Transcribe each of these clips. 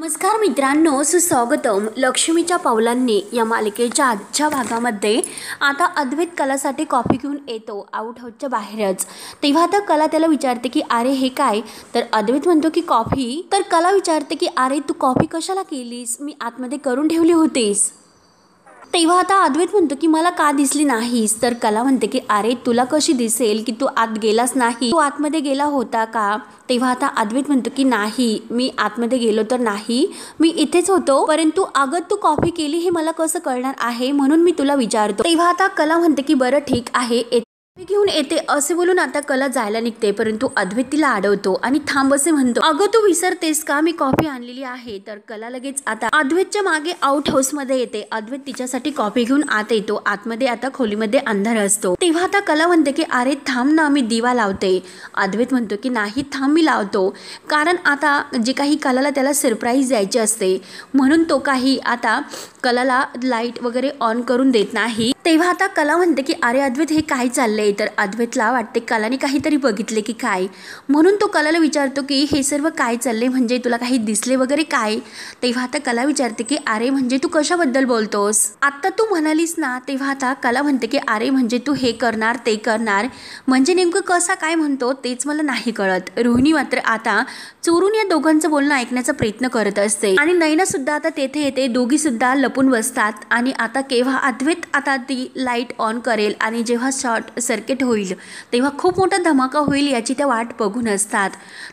नमस्कार मित्रांनो, सुस्वागतम. लक्ष्मीच्या पावलांनी या मालिकेच्या आजच्या भागामध्ये आता अद्वैत कलासाठी कॉफी घेऊन येतो आउट हाऊसच्या बाहेरच. तेव्हा आता कला त्याला विचारते की अरे हे काय, तर अद्वैत म्हणतो की कॉफी. तर कला विचारते की अरे तू कॉफी कशाला केलीस, मी आतमध्ये करून ठेवली होतीस. तेव्हा आता अद्वैत म्हणतो की मला का दिसली नाहीस. तर कला म्हणते की अरे तुला कशी दिसेल की तू आत गेलास नाही, तू आतमध्ये गेला होता का. तेव्हा आता अद्वैत म्हणतो की नाही, मी आतमध्ये गेलो तर नाही, मी इथेच होतो, परंतु अगं तू कॉफी केली हे मला कसं कळणार आहे, म्हणून मी तुला विचारतो. तेव्हा आता कला म्हणते की बरं ठीक आहे, घेऊन येते असे बोलून आता कला जायला निघते, परंतु अद्वैत तिला अडवतो आणि थांब असे म्हणतो. अगं तू विसरतेस का, मी कॉफी आणलेली आहे. तर कला लगेच आता अद्वैतच्या मागे आउट हाऊस मध्ये येते. अद्वैत तिच्यासाठी कॉफी घेऊन आत येतो. आतमध्ये आता खोलीमध्ये अंधार असतो. तेव्हा आता कला म्हणते की अरे थांब ना, मी दिवा लावते. अद्वैत म्हणतो की नाही थांब, मी लावतो, कारण आता जे काही कलाला त्याला सरप्राईज द्यायचे असते म्हणून तो काही आता कलाला लाईट वगैरे ऑन करून देत नाही. तेव्हा आता कला म्हणते की अरे अद्वैत हे काय चाललंय. तर अद्वैतला वाटते कलाने काहीतरी बघितले की काय, म्हणून तो कलाला विचारतो की हे सर्व काय चालले, म्हणजे तुला काही दिसले वगैरे काय. तेव्हा आता कला विचारते की अरे म्हणजे तू कशाबद्दल बोलतोस, आता तू म्हणालीस ना. तेव्हा आता कला म्हणते की अरे म्हणजे तू हे करणार ते करणार, म्हणजे नेमकं कसा काय म्हणतो तेच मला नाही कळत. रोहिणी मात्र आता चोरून या दोघांचं बोलणं ऐकण्याचा प्रयत्न करत असते आणि नैना सुद्धा आता तेथे येते. दोघी सुद्धा लपून बसतात आणि आता केव्हा अद्वैत आता ती लाईट ऑन करेल आणि जेव्हा शॉर्ट सर्किट होईल तेव्हा खूप मोठा धमाका होईल याची त्या वाट बघून असतात.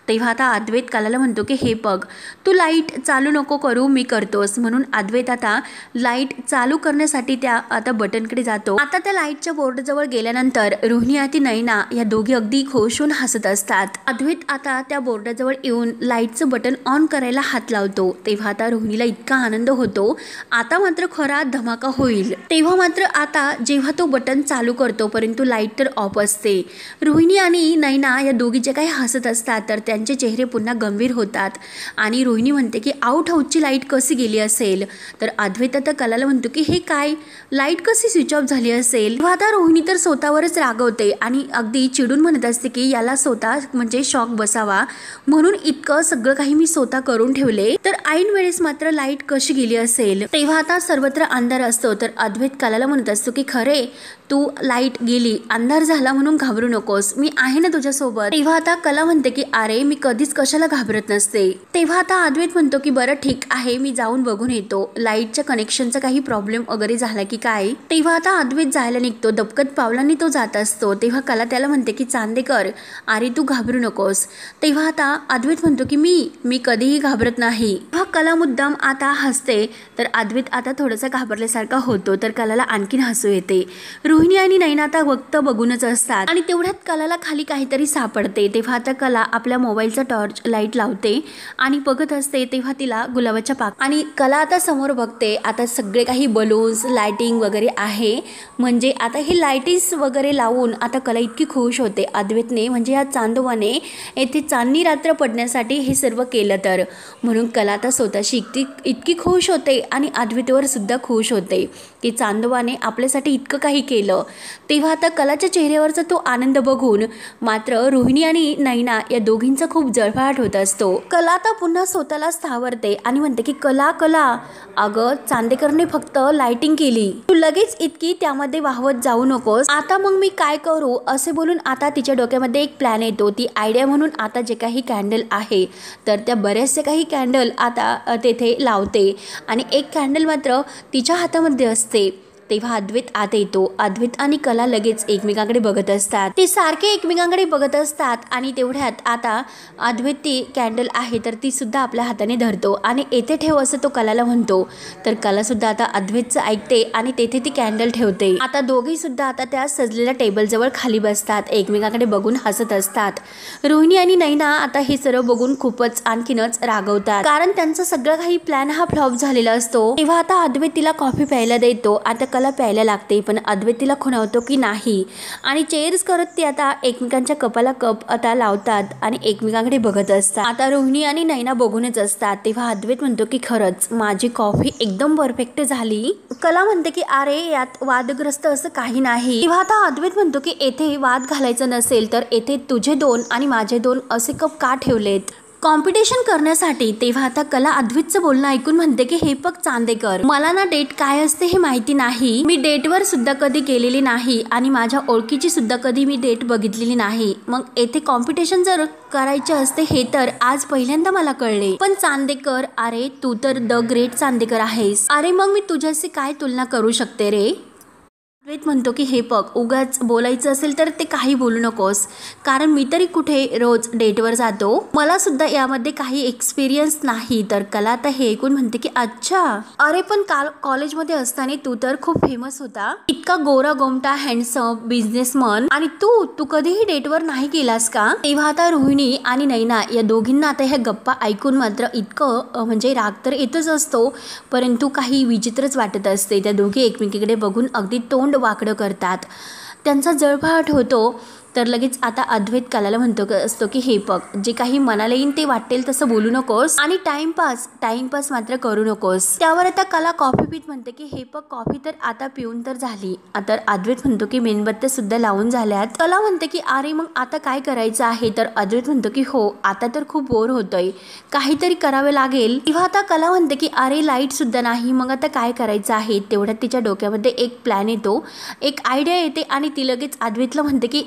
तेव्हा आता अद्वैत कलाला म्हणतो की हे बघ, तू लाईट चालू नको करू, मी करतोस. म्हणून अद्वैत आता लाईट चालू करण्यासाठी त्या आता बटनकडे जातो. आता त्या लाईटच्या बोर्डजवळ गेल्यानंतर रोहिणी आणि नैना या दोघी अगदी खुश होऊन हसत असतात. अद्वैत आता त्या बोर्डाजवळ येऊन लाईटचं बटन ऑन करायला हात लावतो. तेव्हा आता रोहिणीला इतका आनंद होतो, आता मात्र खरा धमाका होईल. तेव्हा मात्र आता जेव्हा तो बटन चालू करतो परंतु लाईट तर ऑफ असते. रोहिणी आणि नैना या दोघी जे काही हसत असतात तर त्यांचे चेहरे पुन्हा गंभीर होतात आणि रोहिणी म्हणते की आउट हाऊसची लाईट कशी गेली असेल. तर अद्वैत आता कलाला म्हणतो की हे काय, लाईट कशी स्विच ऑफ झाली असेल. तेव्हा आता रोहिणी तर स्वतःवरच रागवते आणि अगदी चिडून म्हणत असते की याला स्वतः म्हणजे शॉक बसावा म्हणून इतकं सगळं काही मी स्वतः करून ठेवले, तर ऐन वेळेस मात्र लाईट कशी गेली असेल. तेव्हा आता सर्वत्र अंधार असतो. तर अद्वैत कलाला म्हणत असतो की खरे तू लाईट गेली, अंधार झाला म्हणून घाबरू नकोस, मी आहे ना तुझ्यासोबत. तेव्हा आता कला म्हणते की अरे मी कधीच कशाला घाबरत नसते. तेव्हा आता अद्वैत म्हणतो की बरं ठीक आहे, मी जाऊन बघून येतो लाईटच्या कनेक्शनचा काही प्रॉब्लेम वगैरे झाला की काय. तेव्हा आता अद्वैत जायला निघतो. दबकत पावलांनी तो जात असतो. तेव्हा कला त्याला म्हणते की चांदेकर अरे तू घाबरू नकोस. तेव्हा आता अद्वैत म्हणतो की मी कधीही घाबरत नाही. तेव्हा कला मुद्दाम आता हसते. तर अद्वैत आता थोडासा घाबरल्यासारखा होतो. तर कलाला आणखीन हसू येते. रोहिणी आणि नैना आता वक्त बघूनच असतात आणि तेवढ्यात कलाला खाली काहीतरी सापडते. तेव्हा आता कला आपल्या मोबाईलचा टॉर्च लाईट लावते आणि बघत असते. तेव्हा तिला गुलाबाच्या पाक आणि कला आता समोर बघते. आता सगळे काही बलून्स लाइटिंग वगैरे आहे, म्हणजे आता हे लाईटिंग्स वगैरे लावून आता कला इतकी खुश होते. अद्वैतने म्हणजे या चांदोबाने येथे चांदणी रात्र पडण्यासाठी हे सर्व केलं, तर म्हणून कला आता स्वतःशी इतकी खुश होते आणि अद्वैतवर सुद्धा खुश होते की चांदोबाने आपल्यासाठी इतकं काही केलं. तेव्हा आता कलाच्या चेहऱ्यावरचा तो आनंद बघून मात्र रोहिणी आणि नैना या दोघींचा खूप जळफळाट होत असतो. कला आता पुन्हा स्वतःला स्थावरते आणि म्हणते की कला अगं चांदेकरने फक्त लाइटिंग केली, तू लगेच इतकी त्यामध्ये वाहवत जाऊ नकोस, आता मग मी काय करू असे बोलून आता तिच्या डोक्यामध्ये एक प्लॅन येतो. ती आयडिया म्हणून आता जे काही कॅन्डल आहे तर त्या बऱ्याचशा काही कॅन्डल आता तेथे लावते आणि एक कॅन्डल मात्र तिच्या हातामध्ये असते. तेव्हा अद्वैत आत येतो. अद्वैत आणि कला लगेच एकमेकांकडे बघत असतात. ते सारखे एकमेकांकडे बघत असतात आणि तेवढ्यात आता अद्वैत ती कॅन्डल आहे तर ती सुद्धा आपल्या हाताने धरतो आणि येथे ठेव असं तो कलाला म्हणतो. तर कला सुद्धा आता अद्वैतचं ऐकते आणि तेथे ती कॅन्डल ठेवते. आता दोघी सुद्धा आता त्या सजलेल्या टेबलजवळ खाली बसतात, एकमेकांकडे बघून हसत असतात. रोहिणी आणि नैना आता हे सर्व बघून खूपच आणखीनच रागवतात, कारण त्यांचा सगळं काही प्लॅन हा फ्लॉप झालेला असतो. तेव्हा आता अद्वैत तिला कॉफी प्यायला देतो. आता कला प्यायला लागते, पण अद्वैत तिला खुणावतो की नाही आणि चेअर्स करत ते आता एकमेकांच्या कपाला कप आता लावतात आणि एकमेकांकडे बघत असतात. आता रोहिणी आणि नैना बघूनच असतात. तेव्हा अद्वैत म्हणतो की खरंच माझी कॉफी एकदम परफेक्ट झाली. कला म्हणते की अरे यात वादग्रस्त असं काही नाही. तेव्हा आता अद्वैत म्हणतो की येथे वाद घालायचं नसेल तर येथे तुझे 2 आणि माझे 2 असे कप का ठेवलेत. कॉम्पिटिशन करण्यासाठी। तेव्हा आता कला अद्वैतचं बोलणं ऐकून म्हणते की हे बघ चांदेकर, मला ना डेट काय असते हे माहिती नाही, मी डेटवर सुद्धा कधी गेलेली नाही आणि माझ्या ओळखीची सुद्धा कधी मी डेट बघितलेली नाही, मग येथे कॉम्पिटिशन जर करायचे असते हे तर आज पहिल्यांदा मला कळले। पण चांदेकर, अरे तू तर द ग्रेट चांदेकर आहेस, अरे मग मी तुझ्याशी काय तुलना करू शकते रे। अद्वैत म्हणतो की हे बघ, उगाच बोलायचं असेल तर ते काही बोलू नकोस, कारण मी तरी कुठे रोज डेटवर जातो, मला सुद्धा यामध्ये काही एक्सपिरियन्स नाही। तर कला आता हे ऐकून म्हणते की अच्छा, अरे पण काल कॉलेजमध्ये असताना तू तर खूप फेमस होता, इतका गोरा गोमटा हँडसम बिझनेसमन, आणि तू कधीही डेटवर नाही गेलास का। तेव्हा आता रोहिणी आणि नैना या दोघींना आता ह्या गप्पा ऐकून मात्र इतकं म्हणजे राग तर येतच असतो, परंतु काही विचित्रच वाटत असते। त्या दोघी एकमेकीकडे बघून अगदी तोंड वाकडं करतात, त्यांचा जळफाट होतो। तर लगेच आता अद्वैत कलाला म्हणतो असतो की हे बघ, जे काही मनाला येईल ते वाटेल तसं बोलू नकोस आणि टाइमपास मात्र करू नकोस। त्यावर आता कला कॉफी पीत म्हणते की हे बघ, कॉफी तर आता पिऊन तर झाली, आता अद्वैत म्हणतो की मेणबत्त्या सुद्धा लावून झाल्यात। कला म्हणते की अरे मग आता काय करायचं आहे, तर अद्वैत म्हणतो की हो, आता तर खूप बोर होतोय, काहीतरी करावे लागेल। तेव्हा आता कला म्हणते की अरे लाईट सुद्धा नाही, मग आता काय करायचं आहे। तेवढ्यात तिच्या डोक्यामध्ये एक प्लॅन येतो, एक आयडिया येते आणि ती लगेच अद्वैतला म्हणते की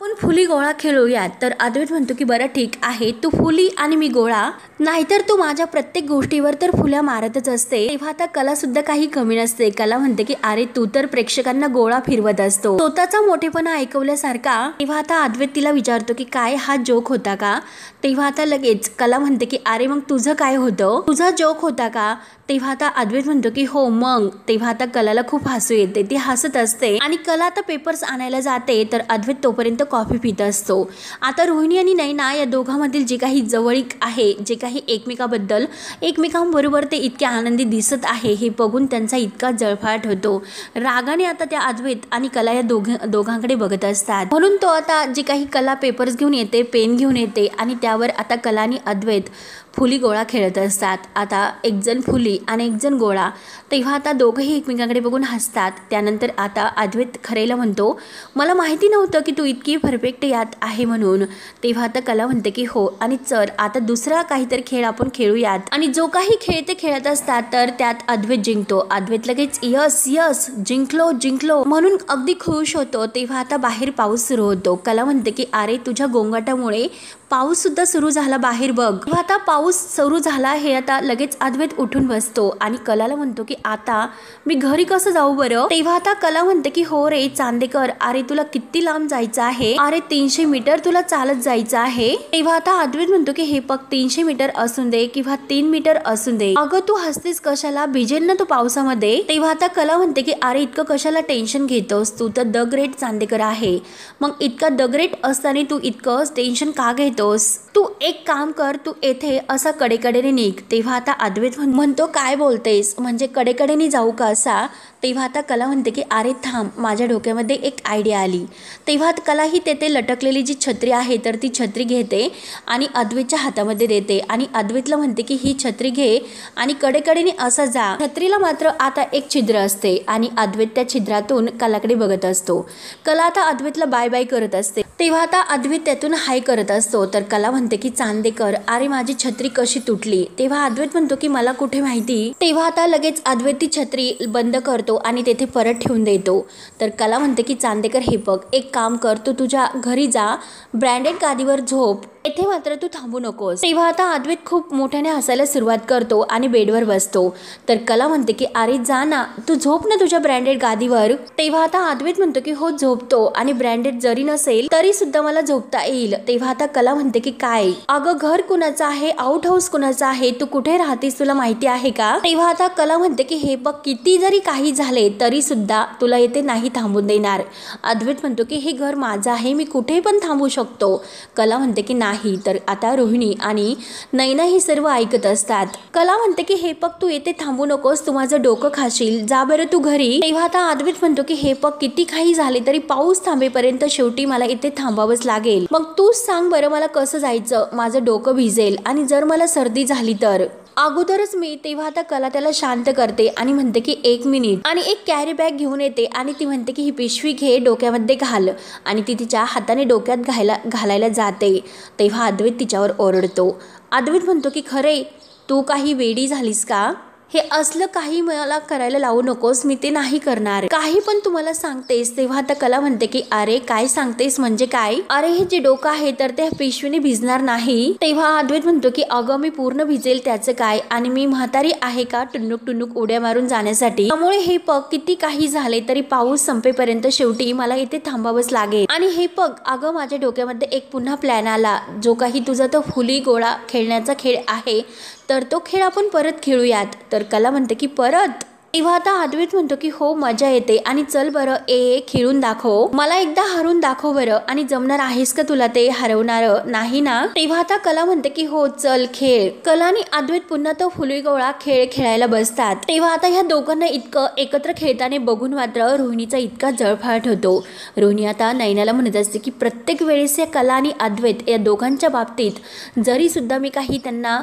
आपण फुली गोळा खेळूयात। तर अद्वैत म्हणतो की बरं ठीक आहे, तू फुली आणि मी गोळा, नाहीतर तू माझ्या प्रत्येक गोष्टीवर तर फुल्या मारतच असते। तेव्हा आता कला सुद्धा काही कमी नसते, कला म्हणते की अरे तू तर प्रेक्षकांना गोळा फिरवत असतो, स्वतःचा मोठेपणा ऐकवल्यासारखा। तेव्हा आता अद्वैत तिला विचारतो की काय हा जोक होता का। तेव्हा आता लगेच कला म्हणते की अरे मग तुझं काय होतं, तुझा जोक होता का। तेव्हा आता अद्वैत म्हणतो की हो मग। तेव्हा आता कलाला खूप हसू येते, ती हसत असते आणि कला आता पेपर्स आणायला जाते, तर अद्वैत तोपर्यंत कॉफी पित असतो। आता रोहिणी आणि नैना या दोघांमधील जे काही जवळीक आहे, जे काही एकमेकांबरोबर ते इतके आनंदी दिसत आहे, हे बघून त्यांचा इतका जळफाट होतो। रागाने आता त्या अद्वैत आणि कला या दोघांकडे बघत असतात, म्हणून तो आता जे काही कला पेपर्स घेऊन येते, पेन घेऊन येते आणि त्यावर आता कला आणि अद्वैत फुली गोळा खेळत असतात। आता एक जण फुली आणि एक जण गोळा। तेव्हा आता दोघंही एकमेकांकडे बघून हसतात। त्यानंतर आता अद्वैत खरेला म्हणतो, मला माहिती नव्हतं की तू इतकी परफेक्ट यात आहे म्हणून। तेव्हा आता कला म्हणते की हो, आणि चल आता दुसरा काहीतरी खेळ आपण खेळूयात। आणि जो काही खेळ ते खेळत असतात तर त्यात अद्वैत जिंकतो। अद्वैत लगेच यस जिंकलो म्हणून अगदी खुश होतो। तेव्हा आता बाहेर पाऊस सुरू होतो। कला म्हणते की अरे तुझ्या गोंगाटामुळे पाऊस सुद्धा सुरू झाला बाहेर बघ। तेव्हा आता पाऊस सुरू झाला हे आता लगेच अद्वैत उठून बसतो आणि कलाला म्हणतो की आता मी घरी कसं जाऊ बरं। तेव्हा आता कला म्हणते की हो रे चांदेकर, अरे तुला किती लांब जायचं आहे, अरे 300 मीटर तुला चालत जायचं आहे। तेव्हा आता अद्वैत म्हणतो की हे बघ, 300 मीटर असून दे किंवा 3 मीटर असून दे, अगं तू हसतेस कशाला, भिजेल ना तू पावसामध्ये। तेव्हा आता कला म्हणते की अरे इतकं कशाला टेन्शन घेतोस, तू तर द ग्रेट चांदेकर आहे, मग इतका द ग्रेट असताना तू इतकं टेन्शन का घेतोस, तू एक काम कर, तू येथे असा कडेकडेने निघ। तेव्हा आता अद्वैत म्हणतो काय बोलतेस, म्हणजे कडेकडेने जाऊ का असा। तेव्हा आता कला म्हणते की अरे थांब, माझ्या डोक्यामध्ये एक आयडिया आली। तेव्हा कला ही तेथे लटकलेली जी छत्री आहे तर ती छत्री घेते आणि अद्वैतच्या हातामध्ये देते आणि अद्वैतला म्हणते की ही छत्री घे आणि कडेकडेने असा जा। छत्रीला मात्र आता एक छिद्र असते आणि अद्वैत त्या छिद्रातून कलाकडे बघत असतो। कला आता अद्वैतला बाय बाय करत असते। तेव्हा आता अद्वैत त्यातून हाय करत असतो। तर कला म्हणते की चांदेकर, अरे माझी छत्री कशी तुटली। तेव्हा अद्वैत म्हणतो की मला कुठे माहिती। तेव्हा आता लगेच अद्वैत ती छत्री बंद करतो आणि तेथे परत ठेवून देतो। तर कला म्हणते की चांदेकर हे बघ, एक काम कर, तू तुझ्या घरी जा, ब्रँडेड गादीवर झोप, येथे मात्र तू थांबू नकोस। तेव्हा आता अद्वैत खूप मोठ्याने हसायला सुरुवात करतो आणि बेडवर बसतो। तर कला म्हणते की अरे जा ना, तू झोप ना तुझ्या ब्रँडेड गादीवर। तेव्हा आता अद्वैत म्हणतो की हो झोपतो, आणि ब्रँडेड जरी नसेल तरी सुद्धा मला झोपता येईल। तेव्हा आता कला म्हणते की काय, अगं घर कुणाचं आहे, आउट हाऊस कुणाचं आहे, तू कुठे राहतेस तुला माहिती आहे का। तेव्हा आता कला म्हणते की हे बघ, किती जरी काही झाले तरी सुद्धा तुला येथे नाही थांबून देणार। अद्वैत म्हणतो की हे घर माझं आहे, मी कुठे पण थांबू शकतो। कला म्हणते की नाही। तर आता रोहिणी आणि नैना ही सर्व ऐकत असतात। कला म्हणते की हे बघ, तू येथे थांबू नकोस, तू माझं डोकं खाशील, जा बरं तू घरी। तेव्हा आता अद्वैत म्हणतो की हे बघ, किती काही झाले तरी पाऊस थांबेपर्यंत शेवटी मला इथे थांबावंच लागेल, मग तूच सांग बरं मला कसं जायचं, माझं डोकं भिजेल आणि जर मला सर्दी झाली तर। अगोदरच मी तेव्हा आता कला त्याला शांत करते आणि म्हणते की 1 मिनिट, आणि एक कॅरी बॅग घेऊन येते आणि ती म्हणते की ही पिशवी घे, डोक्यामध्ये घाल, आणि ती तिच्या हाताने डोक्यात घालायला जाते. तेव्हा अद्वैत तिच्यावर ओरडतो. अद्वैत म्हणतो की खरे तू काही वेडी झालीस का? हे असलं काही मला करायला लावू नकोस, मी ते नाही करणार. काही पण तुम्हाला सांगतेस. तेव्हा आता कला म्हणते की अरे काय सांगतेस म्हणजे काय? अरे हे जे डोकं आहे तर ते पिशवीने भिजणार नाही. तेव्हा अद्वैत म्हणतो की अगं मी पूर्ण भिजेल त्याचं काय, आणि मी म्हातारी आहे का टुनुक टुनुक उड्या मारून जाण्यासाठी? त्यामुळे हे पग किती काही झाले तरी पाऊस संपेपर्यंत शेवटी मला इथे थांबावंच लागेल. आणि हे पग अगं माझ्या डोक्यामध्ये एक पुन्हा प्लॅन आला. जो काही तुझा तो फुली गोळा खेळण्याचा खेळ आहे तर तो खेळ आपण परत खेळूयात. तर कला म्हणते की परत? तेव्हा आता अद्वैत म्हणतो की हो मजा येते, आणि चल बरं खेळून दाखव, मला एकदा हरवून दाखव बरं, आणि जमणार आहेस का तुला ते हरवणार नाही ना? तेव्हा आता कला म्हणते की हो चल खेळ. कला आणि अद्वैत पुन्हा तो फुलीगोळा खेळ खेळायला बसतात. तेव्हा आता ह्या दोघांना इतकं एकत्र खेळताना बघून मात्र रोहिणीचा इतका जळफाट होतो. रोहिणी आता नयनाला म्हणत असते की प्रत्येक वेळेस या कला आणि अद्वैत या दोघांच्या बाबतीत जरी सुद्धा मी काही त्यांना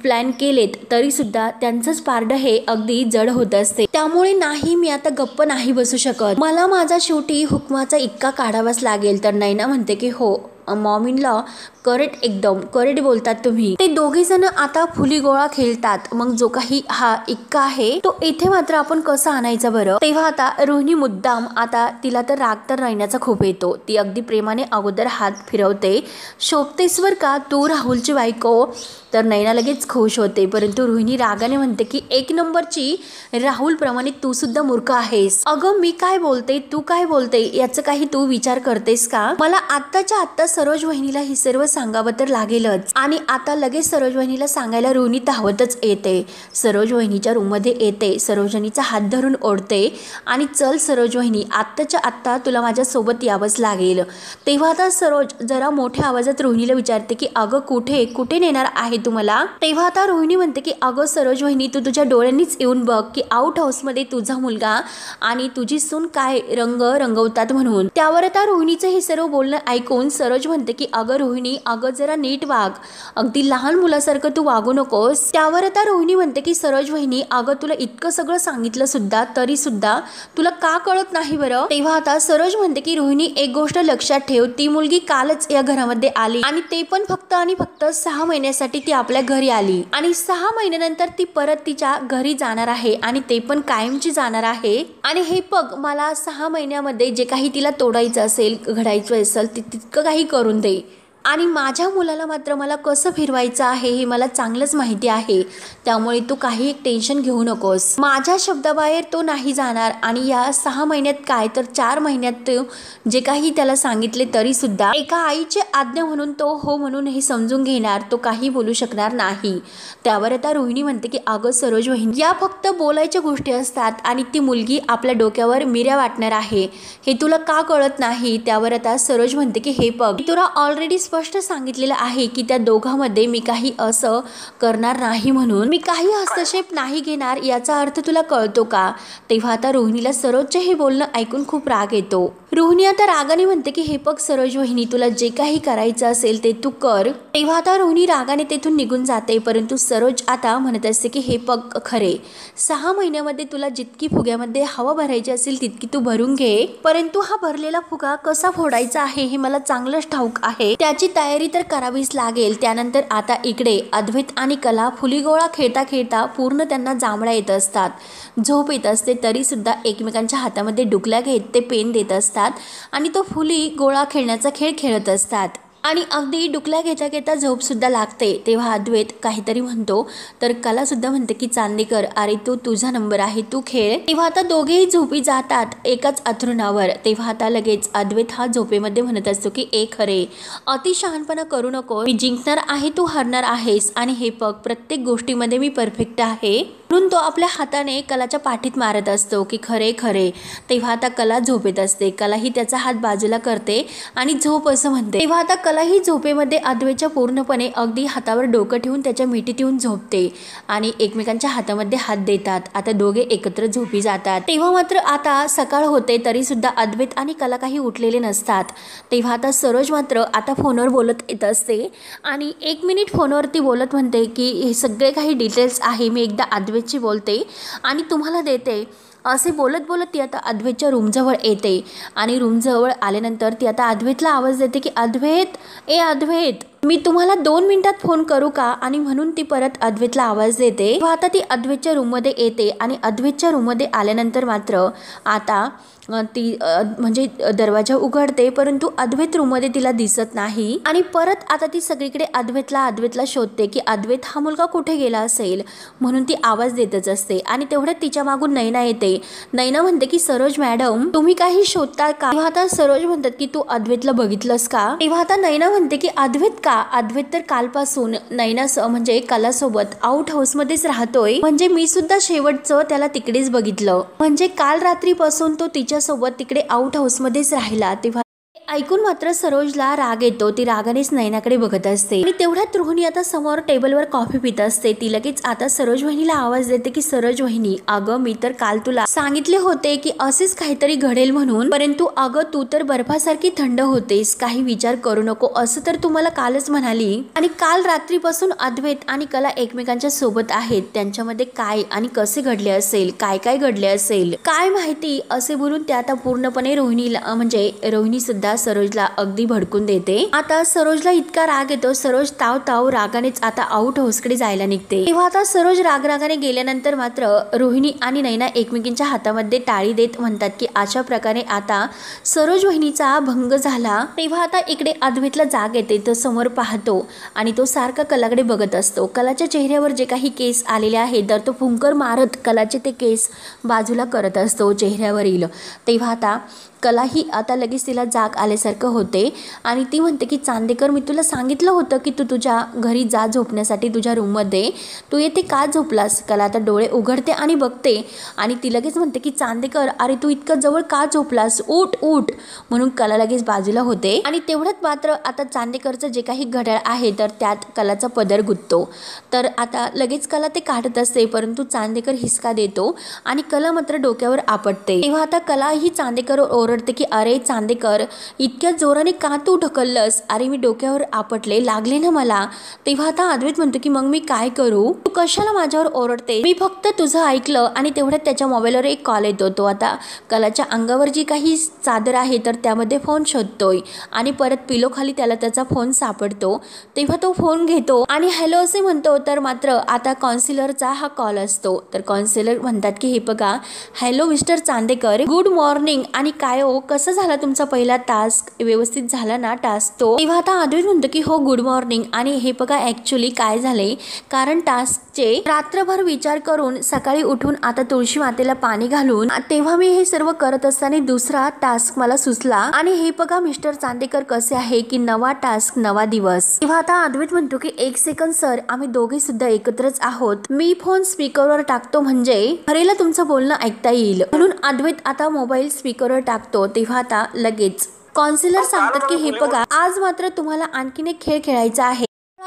प्लॅन केलेत तरी सुद्धा त्यांचंच पारडं हे अगदी जड होत असते. त्यामुळे नाही, मी आता गप्प नाही बसू शकत, मला माझा शेवटी हुकमाचा इक्का काढावाच लागेल. तर नयना म्हणते की हो मॉमिनला करेक्ट, एकदम करेक्ट बोलतात तुम्ही. ते दोघे जण आता फुली गोळा खेळतात. मग जो काही हा इक्का आहे तो इथे मात्र आपण कसा आणायचा बरं? तेव्हा आता रोहिणी मुद्दाम, आता तिला तर राग तर नयनाचा खूप येतो. ती अगदी प्रेमाने अगोदर हात फिरवते, शोभतेश्वर का तू राहुलची बायको? तर नयना लगेच खुश होते. परंतु रोहिणी रागाने म्हणते की 1 नंबरची राहुल प्रमाणे तू सुद्धा मूर्ख आहेस. अगं मी काय बोलते, तू काय बोलते, याचं काही तू विचार करतेस का? मला आत्ताच्या आत्ता सरोज वहिनीला ही सर्व सांगावं तर लागेलच. आणि आता लगेच सरोज वहिनीला सांगायला रोहिणी धावतच येते. सरोज वहिनीच्या रूममध्ये येते, सरोज वहिनीचा हात धरून ओढते आणि चल सरोज वहिनी, आत्ताच्या आत्ता तुला माझ्या सोबत यावंच लागेल. तेव्हा आता सरोज जरा मोठ्या आवाजात रोहिणीला विचारते की अगं कुठे नेणार आहे तुम्हाला? तेव्हा आता रोहिणी म्हणते की अगं सरोज वहिनी, तू तुझ्या डोळ्यांनीच येऊन बघ की आउट हाऊसमध्ये तुझा मुलगा आणि तुझी सून काय रंग रंगवतात म्हणून. त्यावर आता रोहिणीचं हे सर्व बोलणं ऐकून सरोज म्हणते की अगं रोहिणी, अगं जरा नीट वाग, अगदी लहान मुलासारखं तू वागू नकोस. त्यावर आता रोहिणी म्हणते की सरोज वहिनी, अगं तुला इतकं सगळं सांगितलं सुद्धा तरी सुद्धा तुला का कळत नाही बरं? तेव्हा आता सरोज म्हणते की रोहिणी, एक गोष्ट लक्षात ठेव, ती मुलगी कालच या घरामध्ये आली आणि ते पण फक्त आणि फक्त 6 महिन्यासाठी ती आपल्या घरी आली, आणि 6 महिन्यानंतर ती परत तिच्या घरी जाणार आहे, आणि ते पण कायमची जाणार आहे. आणि हे पग मला 6 महिन्यामध्ये जे काही तिला तोडायचं असेल, घडायचं असेल, तितकं काही करून दे. आणि माझ्या मुलाला मात्र मला कसं फिरवायचं आहे हे मला चांगलंच माहिती आहे. त्यामुळे तू काही एक टेन्शन घेऊ नकोस. माझ्या शब्दाबाहेर तो नाही जाणार, आणि या 6 महिन्यात काय तर 4 महिन्यात जे काही त्याला सांगितले तरी सुद्धा एका आईची आज्ञा म्हणून तो हो म्हणून हे समजून घेणार, तो काही बोलू शकणार नाही. त्यावर आता रोहिणी म्हणते की अगं सरोज वहिनी, या फक्त बोलायच्या गोष्टी असतात, आणि ती मुलगी आपल्या डोक्यावर मिऱ्या वाटणार आहे, हे तुला का कळत नाही? त्यावर आता सरोज म्हणते की हे बघ, तुला ऑलरेडी स्पष्ट सांगितलेलं आहे की त्या दोघांमध्ये मी काही असं करणार नाही म्हणून, मी काही हस्तक्षेप नाही घेणार, याचा अर्थ तुला कळतो का? तेव्हा आता रोहिणीला सरोजचे हे बोलणं ऐकून खूप राग येतो. रोहिणी आता रागाने म्हणते की हे बघ सरोज वहिनी, तुला जे काही करायचं असेल ते तू कर. तेव्हा आता रोहिणी रागाने तेथून निघून जाते. परंतु सरोज आता म्हणत असते की हे बघ खरे, 6 महिन्यामध्ये तुला जितकी फुग्यामध्ये हवा भरायची असेल तितकी तू भरून घे, परंतु हा भरलेला फुगा कसा फोडायचा आहे हे मला चांगलंच ठाऊक आहे, त्याची तयारी तर करावीच लागेल. त्यानंतर आता इकडे अद्वैत आणि कला फुलीगोळा खेळता खेळता पूर्ण त्यांना जांभळा येत असतात, झोप येत असते, तरी सुद्धा एकमेकांच्या हातामध्ये डुकल्या घेत ते पेन देत असतात आणि तो फुली गोळा खेळण्याचा खेळ खेळत असतात. आणि अगदी डुकल्या घेता घेता झोप सुद्धा लागते. तेव्हा अद्वैत काहीतरी म्हणतो, तर कला सुद्धा म्हणते की चांदेकर, अरे तू तुझा नंबर आहे, तू खेळ. तेव्हा आता दोघेही झोपी जातात एकाच अंथरुणावर. तेव्हा आता लगेच अद्वैत हा झोपेमध्ये म्हणत असतो की खरे, अति शहाणपणा करू नको, मी जिंकणार आहे, तू हरणार आहेस, आणि हे बघ प्रत्येक गोष्टीमध्ये मी परफेक्ट आहे. म्हणून तो आपल्या हाताने कलाच्या पाठीत मारत असतो की खरे खरे. तेव्हा आता कला झोपेत असते. कला ही त्याचा हात बाजूला करते आणि झोप असं म्हणते. तेव्हा आता कला ही झोपेमध्ये अद्वैतच्या पूर्णपणे अगदी हातावर डोकं ठेवून त्याच्या मिठीत येऊन झोपते आणि एकमेकांच्या हातामध्ये हात देतात. आता दोघे एकत्र झोपी जातात. तेव्हा मात्र आता सकाळ होते तरी सुद्धा अद्वैत आणि कला काही उठलेले नसतात. तेव्हा आता सरोज मात्र आता फोनवर बोलत येत असते आणि 1 मिनिट फोनवरती बोलत म्हणते की हे सगळे काही डिटेल्स आहे मी एकदा अद्वैतशी बोलते आणि तुम्हाला देते. असे बोलत बोलत ती आता अद्वैतच्या रूमजवळ येते आणि रूमजवळ आल्यानंतर ती आता अद्वैतला आवाज देते की अद्वैत, ए अद्वैत, मी तुम्हाला 2 मिनिटात फोन करू का? आणि म्हणून ती परत अद्वैतला आवाज देते. तेव्हा आता ती अद्वैतच्या रूममध्ये येते आणि अद्वैतच्या रूममध्ये आल्यानंतर मात्र आता ती म्हणजे दरवाजा उघडते परंतु अद्वैत रूममध्ये तिला दिसत नाही आणि परत आता ती सगळीकडे अद्वैतला शोधते की अद्वैत हा मुलगा कुठे गेला असेल म्हणून ती आवाज देतच असते. आणि तेवढ्यात तिच्या मागून नैना येते. नैना म्हणते की सरोज मॅडम तुम्ही काही शोधता का? तेव्हा आता सरोज म्हणतात की तू अद्वैतला बघितलंस का? तेव्हा आता नैना म्हणते की अद्वैत का? अद्वैत तर कालपासून नैना म्हणजे कलासोबत आउट हाऊस मध्येच राहतोय. म्हणजे मी सुद्धा शेवटचं त्याला तिकडेच बघितलं. म्हणजे काल रात्रीपासून तो तिच्या सोबत तिकडे आउट हाऊस मध्येच राहिला. तेव्हा ऐकून मात्र सरोजला राग येतो. ती रागानेच नैनाकडे बघत असते आणि तेवढ्यात रोहिणी आता समोर टेबलवर कॉफी पित असते. ती लगेच आता सरोज वहिनीला आवाज देते की सरोज वहिनी, अगं मी तर काल तुला सांगितले होते की असेच काहीतरी घडेल म्हणून, परंतु अगं तू तर बर्फासारखी थंड होतेस, काही विचार करू नको असं तर तुम्हाला कालच म्हणाली. आणि काल रात्रीपासून अद्वैत आणि कला एकमेकांच्या सोबत आहेत. त्यांच्यामध्ये काय आणि कसे घडले असेल, काय काय घडले असेल काय माहिती असे बोलून त्या आता पूर्णपणे रोहिणीला म्हणजे रोहिणी सुद्धा सरोजला अगदी भडकून देते. आता सरोजला इतका राग येतो. सरोज ताव रागानेच आता आउट हाऊसकडे जायला निघते. तेव्हा आता सरोज रागाने गेल्यानंतर मात्र रोहिणी आणि नैना एकमेकींच्या हातामध्ये टाळी देत म्हणतात की अशा प्रकारे आता सरोज वहिनीचा भंग झाला. तेव्हा आता इकडे अद्वैतला जाग येते. तो समोर पाहतो आणि तो सारखा कलाकडे बघत असतो. कलाच्या चेहऱ्यावर जे काही केस आलेले आहेत तर तो फुंकर मारत कलाचे ते केस बाजूला करत असतो चेहऱ्यावरील. तेव्हा आता कला ही आता लगेच तिला जाग आल्यासारखं होते आणि ती म्हणते की चांदेकर, मी तुला सांगितलं होतं की तू तुझ्या घरी जा झोपण्यासाठी तुझ्या रूममध्ये, तू येथे का झोपलास? कला आता डोळे उघडते आणि बघते आणि ती लगेच म्हणते की चांदेकर, अरे तू इतकं जवळ का झोपलास? उठ उठ म्हणून कला लगेच बाजूला होते. आणि तेवढ्यात मात्र आता चांदेकरचं जे काही घड्याळ आहे तर त्यात कलाचा पदर गुंततो. तर आता लगेच कला ते काढत असते परंतु चांदेकर हिसका देतो आणि कला मात्र डोक्यावर आपटते. तेव्हा आता कला ही चांदेकर ओरडते की अरे चांदेकर, इतक्या जोराने का तू ढकललंस? अरे मी डोक्यावर आपटले, लागले ना मला. तेव्हा आता अद्वैत म्हणतो की मग मी काय करू? तू कशाला माझ्यावर ओरडते? मी फक्त तुझं ऐकलं. आणि तेवढ्यात त्याच्या मोबाईलवर एक कॉल येतो. तो आता कलाच्या अंगावर जी काही चादर आहे तर त्यामध्ये फोन शोधतोय आणि परत पिलो खाली त्याला त्याचा फोन सापडतो. तेव्हा तो फोन घेतो आणि हॅलो असे म्हणतो. तर मात्र आता काउन्सिलरचा हा कॉल असतो. तर काउन्सिलर म्हणतात की हे बघा, hello mister Chandekar, good morning. आणि काय हो, कसं झाला तुमचा पहिला टास्क? व्यवस्थित झाला ना टास्क तो? तेव्हा आता अद्वैत म्हणतो की हो गुड मॉर्निंग. आणि हे बघा ऍक्च्युली काय झालंय, कारण टास्कचे रात्रभर विचार करून सकाळी उठून आता तुळशी मातेला पाणी घालून तेव्हा मी हे सर्व करत असताना दुसरा टास्क मला सुचला. आणि हे बघा मिस्टर चांदेकर कसे आहे की नवा टास्क नवा दिवस. तेव्हा आता अद्वैत म्हणतो की 1 सेकंद सर, आम्ही दोघे सुद्धा एकत्रच आहोत. मी फोन स्पीकरवर टाकतो म्हणजे हरेला तुमचं बोलणं ऐकता येईल. म्हणून अद्वैत आता मोबाईल स्पीकरवर टाकतो. तेव्हा आता लगेच काउन्सिलर सांगतात की हे बघा, आज मात्र तुम्हाला आणखीन एक खेळ खेळायचा आहे.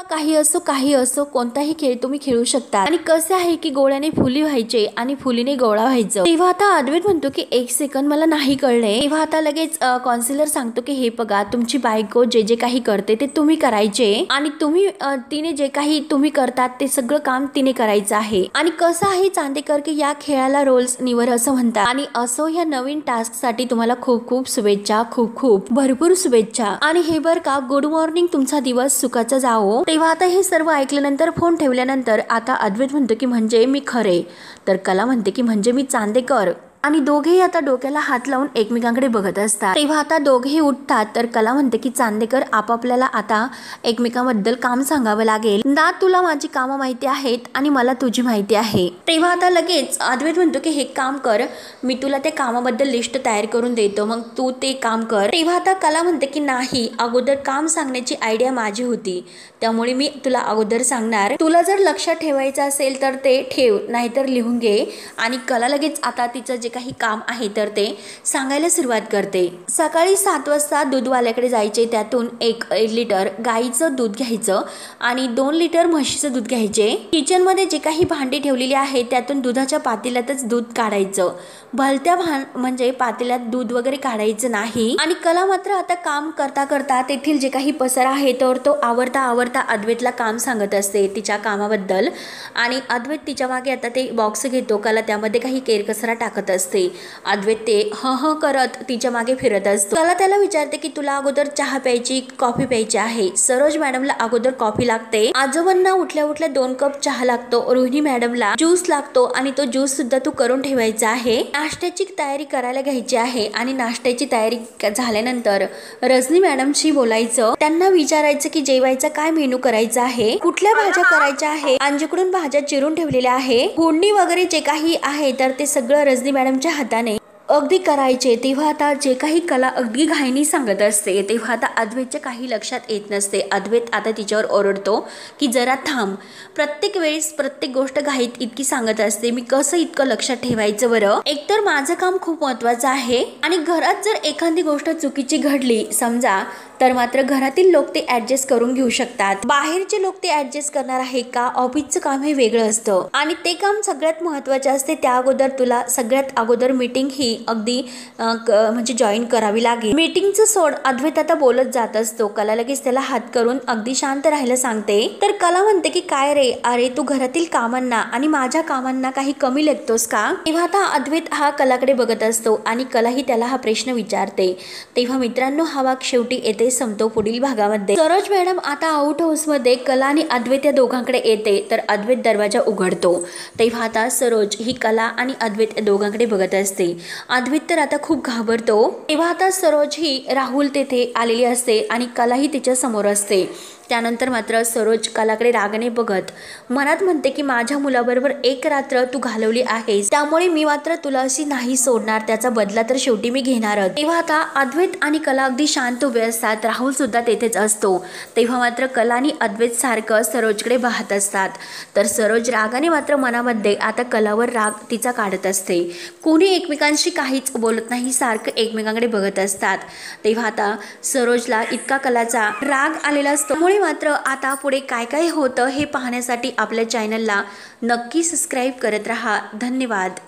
काही असो कोणताही खेळ तुम्ही खेळू शकता. आणि कसे आहे की गोळ्याने फुली व्हायचे आणि फुलीने गोळा व्हायचं. तेव्हा आता अद्वैत म्हणतो की 1 सेकंद मला नाही कळले. तेव्हा आता लगेच काउन्सिलर सांगतो की हे बघा, तुमची बायको जे जे काही करते ते तुम्ही करायचे आणि तुम्ही तिने जे काही तुम्ही करतात ते सगळं काम तिने करायचं आहे. आणि कसं आहे चांदेकर की या खेळाला रोल्स निवर असं म्हणतात. आणि असो या नवीन टास्क साठी तुम्हाला खूप खूप शुभेच्छा, खूप भरपूर शुभेच्छा. आणि हे बर का, गुड मॉर्निंग, तुमचा दिवस सुखाचा जावो. तेव्हा आता हे सर्व ऐकल्यानंतर फोन ठेवल्यानंतर आता अद्वैत म्हणतो की म्हणजे मी खरे. तर कला म्हणते की म्हणजे मी चांदेकर. आणि दोघेही आता डोक्याला हात लावून एकमेकांकडे बघत असतात। तेव्हा आता दोघेही उठतात तर कला म्हणते की चांदेकर आपापल्याला आता एकमेकांबद्दल काम सांगावं लागेल ना, तुला माझी कामं माहिती आहेत आणि मला तुझी माहिती आहे। तेव्हा आता लगेच अद्वैत म्हणतो की हे काम कर, मी तुला त्या कामाबद्दल लिस्ट तयार करून देतो, मग तू ते काम कर। तेव्हा आता कला म्हणते की नाही, अगोदर काम सांगण्याची आयडिया माझी होती, त्यामुळे मी तुला अगोदर सांगणार, तुला जर लक्षात ठेवायचं असेल तर ते ठेव, नाहीतर लिहून घे। आणि कला लगेच आता तिचं जे काही काम आहे तर ते सांगायला सुरुवात करते। सकाळी 7 वाजता दूधवाल्याकडे जायचे, त्यातून 1 लिटर गाईचं दूध घ्यायचं आणि 2 लिटर म्हशीचं दूध घ्यायचे। किचन मध्ये जे काही भांडी ठेवलेली आहे त्यातून दुधाच्या पातेल्यातच दूध काढायचं, भलत्या म्हणजे पातेल्यात दूध वगैरे काढायचं नाही। आणि कला मात्र आता काम करता करता तेथील जे काही पसारा आहे तर तो आवरता आवरता अद्वैतला काम सांगत असते तिच्या कामाबद्दल। आणि अद्वैत तिच्या मागे आता ते बॉक्स घेतो, कला त्यामध्ये काही केरकचरा टाकत असते। अद्वैत ते ह करत तिच्या मागे फिरत असतो। कला त्याला विचारते की तुला अगोदर चहा प्यायची कॉफी प्यायची आहे? सरोज मॅडमला अगोदर कॉफी लागते, आजोबांना उठल्या उठल्या 2 कप चहा लागतो, रोहिणी मॅडमला ज्यूस लागतो आणि तो ज्यूस सुद्धा तू करून ठेवायचा आहे। नाश्त्याची तयारी करायला घ्यायची आहे आणि नाश्त्याची तयारी झाल्यानंतर रजनी मॅडमशी बोलायचं, त्यांना विचारायचं की जेवायचा काय मेनू करायचा आहे, कुठल्या भाज्या करायच्या आहे, अंजीकडून भाज्या चिरून ठेवलेल्या आहे, फोडणी वगैरे जे काही आहे तर ते सगळं रजनी मॅडमच्या हाताने अगदी करायचे। तेव्हा आता जे काही कला अगदी घाईनी सांगत असते तेव्हा आता अद्वैतच्या काही लक्षात येत नसते। अद्वैत आता तिच्यावर ओरडतो की जरा थांब, प्रत्येक वेळेस प्रत्येक गोष्ट घाईत इतकी सांगत असते, मी कसं इतकं लक्षात ठेवायचं बरं? एकतर माझं काम खूप महत्वाचं आहे आणि घरात जर एखादी गोष्ट चुकीची घडली समजा तर मात्र घरातील लोक ते ऍडजस्ट करून घेऊ शकतात, बाहेरचे लोक ते ऍडजस्ट करणार आहे का? ऑफिसचं काम हे वेगळं असतं आणि ते काम सगळ्यात महत्वाचे असते, त्या अगोदर तुला सगळ्यात अगोदर मीटिंग ही अगदी म्हणजे जॉईन करावी लागेल। मीटिंगचं सोड, अद्वैत आता बोलत जात असतो, कला लगेच त्याला हात करून अगदी शांत राहायला सांगते। तर कला म्हणते की काय रे, अरे तू घरातील कामांना आणि माझ्या कामांना काही कमी लेखतोस का? तेव्हा आता अद्वैत हा कलाकडे बघत असतो आणि कलाही त्याला हा प्रश्न विचारते। तेव्हा मित्रांनो हा भाग शेवटी येथे संपतो। पुढील भागामध्ये सरोज मॅडम आता आउट हाऊस मध्ये कला आणि अद्वैत या दोघांकडे येते तर अद्वैत दरवाजा उघडतो। तेव्हा आता सरोज ही कला आणि अद्वैत या दोघांकडे बघत असते। अद्वैत तर आता खूप घाबरतो। तेव्हा आता सरोज ही राहुल तेथे आलेली असते आणि कलाही तिच्या समोर असते। त्यानंतर मात्र सरोज कलाकडे रागाने बघत मनात म्हणते की माझ्या मुलाबरोबर 1 रात्र तू घालवली आहेस, त्यामुळे मी मात्र तुला अशी नाही सोडणार, त्याचा बदला तर शेवटी मी घेणारच। तेव्हा आता अद्वैत आणि कला अगदी शांत उभे असतात, राहुल सुद्धा तेथेच असतो। तेव्हा मात्र कला आणि अद्वैत सारखं सरोजकडे पाहत असतात तर सरोज रागाने मात्र मनामध्ये आता कलावर राग तिचा काढत असते। कोणी एकमेकांशी काहीच बोलत नाही, सारखं एकमेकांकडे बघत असतात। तेव्हा आता सरोजला इतका कलाचा राग आलेला असतो, त्यामुळे मात्र आता पुढे काय काय होतं हे पाहण्यासाठी आपल्या चॅनलला नक्की सबस्क्राईब करत राहा। धन्यवाद।